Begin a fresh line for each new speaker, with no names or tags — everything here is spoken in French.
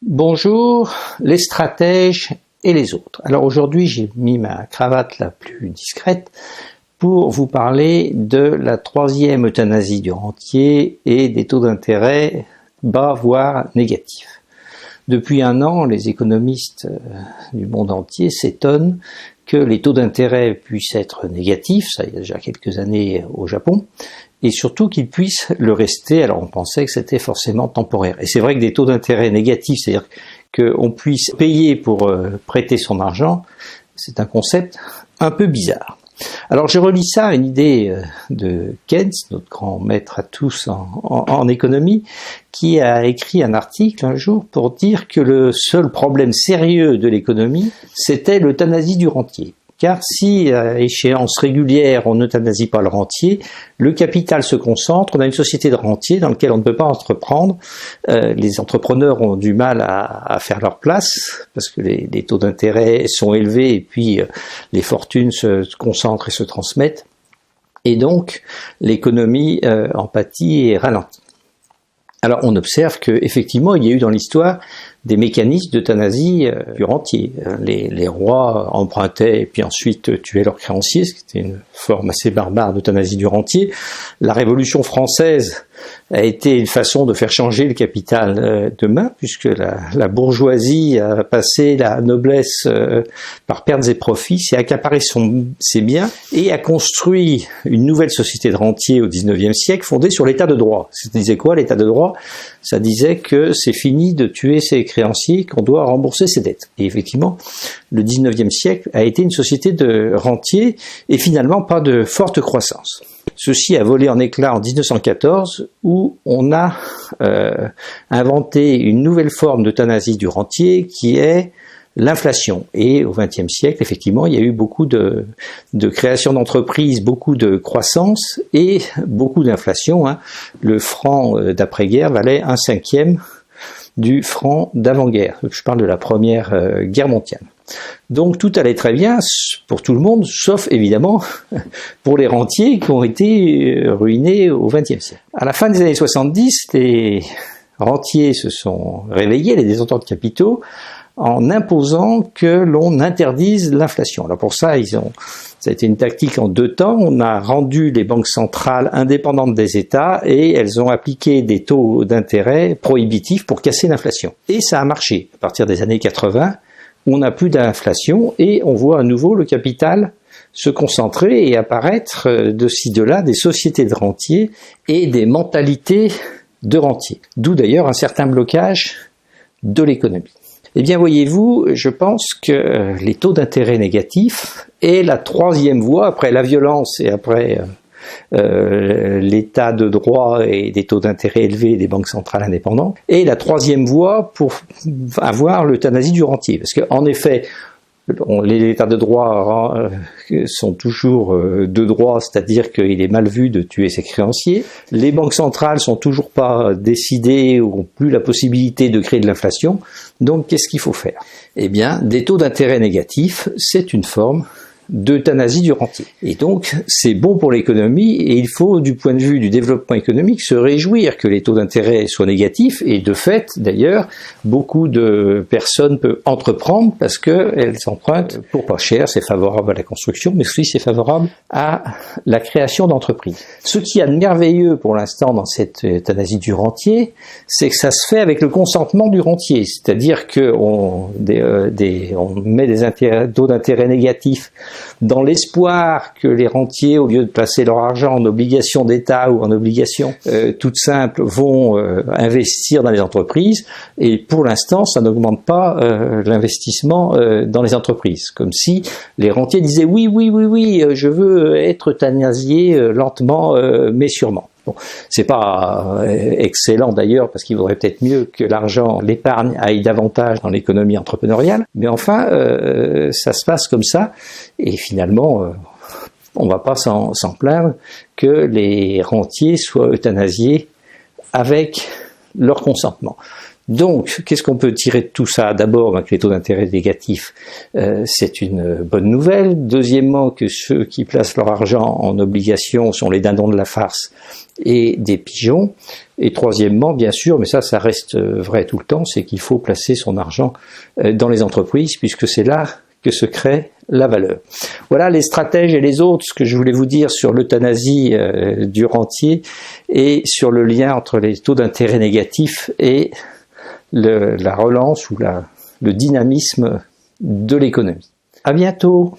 Bonjour, les stratèges et les autres. Alors aujourd'hui, j'ai mis ma cravate la plus discrète pour vous parler de la troisième euthanasie du rentier et des taux d'intérêt bas voire négatifs. Depuis un an, les économistes du monde entier s'étonnent que les taux d'intérêt puissent être négatifs, ça il y a déjà quelques années au Japon, et surtout qu'ils puissent le rester. Alors on pensait que c'était forcément temporaire. Et c'est vrai que des taux d'intérêt négatifs, c'est-à-dire qu'on puisse payer pour prêter son argent, c'est un concept un peu bizarre. Alors je relis ça à une idée de Keynes, notre grand maître à tous en économie, qui a écrit un article un jour pour dire que le seul problème sérieux de l'économie, c'était l'euthanasie du rentier. Car si à échéance régulière on n'euthanasie pas le rentier, le capital se concentre, on a une société de rentiers dans laquelle on ne peut pas entreprendre, les entrepreneurs ont du mal à faire leur place, parce que les taux d'intérêt sont élevés et puis les fortunes se concentrent et se transmettent, et donc l'économie en pâtit et ralentit. Alors on observe qu'effectivement il y a eu dans l'histoire des mécanismes d'euthanasie du rentier. Les rois empruntaient et puis ensuite tuaient leurs créanciers, ce qui était une forme assez barbare d'euthanasie du rentier. La Révolution française a été une façon de faire changer le capital de main, puisque la bourgeoisie a passé la noblesse par pertes et profits, s'est accaparé ses biens et a construit une nouvelle société de rentiers au XIXe siècle fondée sur l'état de droit. Ça disait quoi l'état de droit ? Ça disait que c'est fini de tuer ses créanciers, qu'on doit rembourser ses dettes. Et effectivement, le XIXe siècle a été une société de rentiers et finalement pas de forte croissance. Ceci a volé en éclats en 1914 où on a inventé une nouvelle forme d'euthanasie du rentier qui est l'inflation. Et au XXe siècle, effectivement, il y a eu beaucoup de création d'entreprises, beaucoup de croissance et beaucoup d'inflation. Le franc d'après-guerre valait 1/5 du franc d'avant-guerre. Je parle de la première guerre mondiale. Donc tout allait très bien pour tout le monde, sauf évidemment pour les rentiers qui ont été ruinés au XXe siècle. À la fin des années 70, les rentiers se sont réveillés, les détenteurs de capitaux, en imposant que l'on interdise l'inflation. Alors pour ça, ça a été une tactique en 2 temps. On a rendu les banques centrales indépendantes des États et elles ont appliqué des taux d'intérêt prohibitifs pour casser l'inflation. Et ça a marché. À partir des années 80, on n'a plus d'inflation et on voit à nouveau le capital se concentrer et apparaître de ci de là des sociétés de rentiers et des mentalités de rentiers. D'où d'ailleurs un certain blocage de l'économie. Eh bien, voyez-vous, je pense que les taux d'intérêt négatifs est la troisième voie, après la violence et après l'état de droit et des taux d'intérêt élevés des banques centrales indépendantes, est la troisième voie pour avoir l'euthanasie du rentier. Parce qu'en effet, les états de droit sont toujours de droit, c'est-à-dire qu'il est mal vu de tuer ses créanciers. Les banques centrales sont toujours pas décidées ou n'ont plus la possibilité de créer de l'inflation. Donc, qu'est-ce qu'il faut faire ? Eh bien, des taux d'intérêt négatifs, c'est une forme d'euthanasie du rentier. Et donc, c'est bon pour l'économie et il faut, du point de vue du développement économique, se réjouir que les taux d'intérêt soient négatifs et de fait, d'ailleurs, beaucoup de personnes peuvent entreprendre parce qu'elles empruntent pour pas cher, c'est favorable à la construction, mais aussi c'est favorable à la création d'entreprises. Ce qu'il y a de merveilleux pour l'instant dans cette euthanasie du rentier, c'est que ça se fait avec le consentement du rentier, c'est-à-dire qu'on met des taux d'intérêt négatifs dans l'espoir que les rentiers, au lieu de placer leur argent en obligations d'État ou en obligations toutes simples, vont investir dans les entreprises. Et pour l'instant, ça n'augmente pas l'investissement dans les entreprises. Comme si les rentiers disaient oui, je veux être euthanasié lentement, mais sûrement. Bon, c'est pas excellent d'ailleurs parce qu'il vaudrait peut-être mieux que l'argent, l'épargne aille davantage dans l'économie entrepreneuriale, mais enfin ça se passe comme ça et finalement on va pas s'en plaindre que les rentiers soient euthanasiés avec leur consentement. Donc, qu'est-ce qu'on peut tirer de tout ça? D'abord, que les taux d'intérêt négatifs, c'est une bonne nouvelle. Deuxièmement, que ceux qui placent leur argent en obligations sont les dindons de la farce et des pigeons. Et troisièmement, bien sûr, mais ça reste vrai tout le temps, c'est qu'il faut placer son argent dans les entreprises, puisque c'est là que se crée la valeur. Voilà les stratèges et les autres, ce que je voulais vous dire sur l'euthanasie du rentier et sur le lien entre les taux d'intérêt négatifs et la relance ou le dynamisme de l'économie. À bientôt.